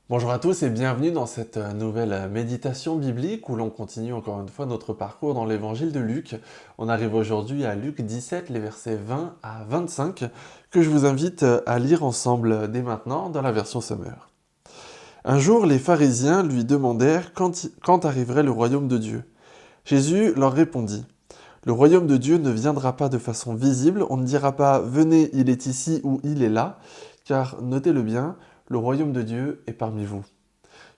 Bonjour à tous et bienvenue dans cette nouvelle méditation biblique où l'on continue encore une fois notre parcours dans l'évangile de Luc. On arrive aujourd'hui à Luc 17, les versets 20 à 25, que je vous invite à lire ensemble dès maintenant dans la version Summer. Un jour, les pharisiens lui demandèrent quand arriverait le royaume de Dieu. Jésus leur répondit: Le royaume de Dieu ne viendra pas de façon visible, on ne dira pas venez, il est ici ou il est là, car notez-le bien, le royaume de Dieu est parmi vous.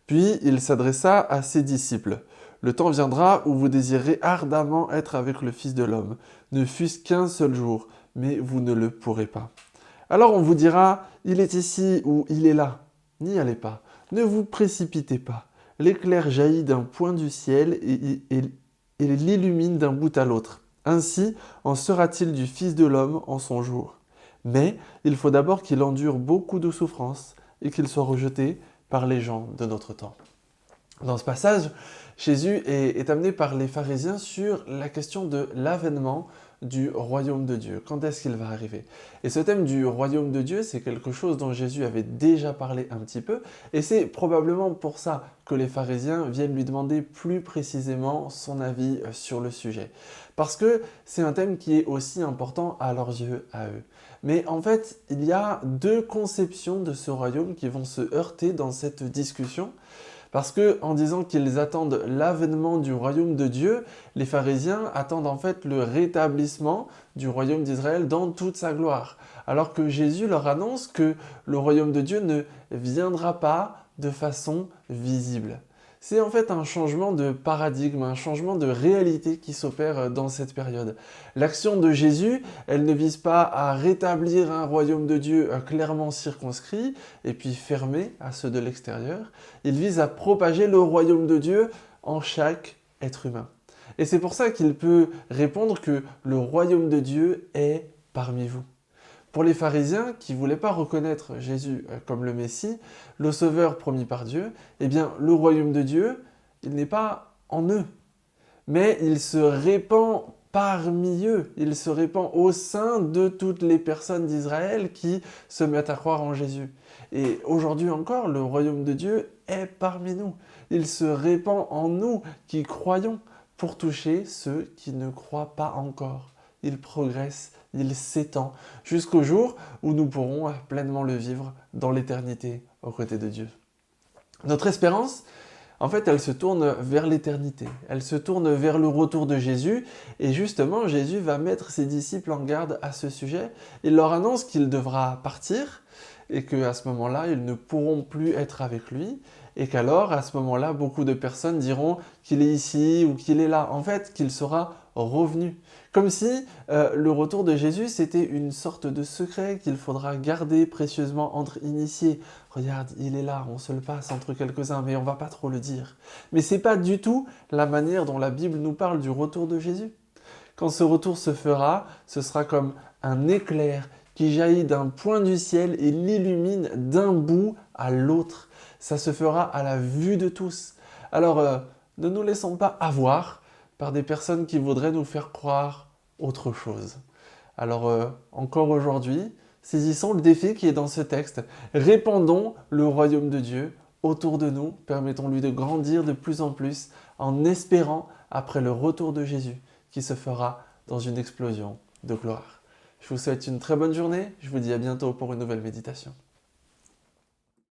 Puis il s'adressa à ses disciples. Le temps viendra où vous désirerez ardemment être avec le Fils de l'homme, ne fût-ce qu'un seul jour, mais vous ne le pourrez pas. Alors on vous dira, il est ici ou il est là. N'y allez pas, ne vous précipitez pas. L'éclair jaillit d'un point du ciel et l'illumine d'un bout à l'autre. Ainsi en sera-t-il du Fils de l'homme en son jour. Mais il faut d'abord qu'il endure beaucoup de souffrances et qu'il soit rejeté par les gens de notre temps. Dans ce passage, Jésus est amené par les pharisiens sur la question de l'avènement du royaume de Dieu. Quand est-ce qu'il va arriver? Et ce thème du royaume de Dieu, c'est quelque chose dont Jésus avait déjà parlé un petit peu, et c'est probablement pour ça que les pharisiens viennent lui demander plus précisément son avis sur le sujet. Parce que c'est un thème qui est aussi important à leurs yeux, à eux. Mais en fait, il y a deux conceptions de ce royaume qui vont se heurter dans cette discussion. Parce que en disant qu'ils attendent l'avènement du royaume de Dieu, les pharisiens attendent en fait le rétablissement du royaume d'Israël dans toute sa gloire. Alors que Jésus leur annonce que le royaume de Dieu ne viendra pas de façon visible. C'est en fait un changement de paradigme, un changement de réalité qui s'opère dans cette période. L'action de Jésus, elle ne vise pas à rétablir un royaume de Dieu clairement circonscrit et puis fermé à ceux de l'extérieur. Il vise à propager le royaume de Dieu en chaque être humain. Et c'est pour ça qu'il peut répondre que le royaume de Dieu est parmi vous. Pour les pharisiens qui ne voulaient pas reconnaître Jésus comme le Messie, le Sauveur promis par Dieu, eh bien le royaume de Dieu, il n'est pas en eux, mais il se répand parmi eux, il se répand au sein de toutes les personnes d'Israël qui se mettent à croire en Jésus. Et aujourd'hui encore, le royaume de Dieu est parmi nous. Il se répand en nous qui croyons pour toucher ceux qui ne croient pas encore. Il progresse, il s'étend jusqu'au jour où nous pourrons pleinement le vivre dans l'éternité aux côtés de Dieu. Notre espérance, en fait, elle se tourne vers l'éternité. Elle se tourne vers le retour de Jésus. Et justement, Jésus va mettre ses disciples en garde à ce sujet. Il leur annonce qu'il devra partir et qu'à ce moment-là, ils ne pourront plus être avec lui. Et qu'alors, à ce moment-là, beaucoup de personnes diront qu'il est ici ou qu'il est là. En fait, qu'il sera revenu. Comme si le retour de Jésus, c'était une sorte de secret qu'il faudra garder précieusement entre initiés. Regarde, il est là, on se le passe entre quelques-uns, mais on va pas trop le dire. Mais c'est pas du tout la manière dont la Bible nous parle du retour de Jésus. Quand ce retour se fera, ce sera comme un éclair qui jaillit d'un point du ciel et l'illumine d'un bout à l'autre. Ça se fera à la vue de tous. Alors, ne nous laissons pas avoir par des personnes qui voudraient nous faire croire autre chose. Alors, encore aujourd'hui, saisissons le défi qui est dans ce texte. Répandons le royaume de Dieu autour de nous, permettons-lui de grandir de plus en plus en espérant après le retour de Jésus qui se fera dans une explosion de gloire. Je vous souhaite une très bonne journée, je vous dis à bientôt pour une nouvelle méditation.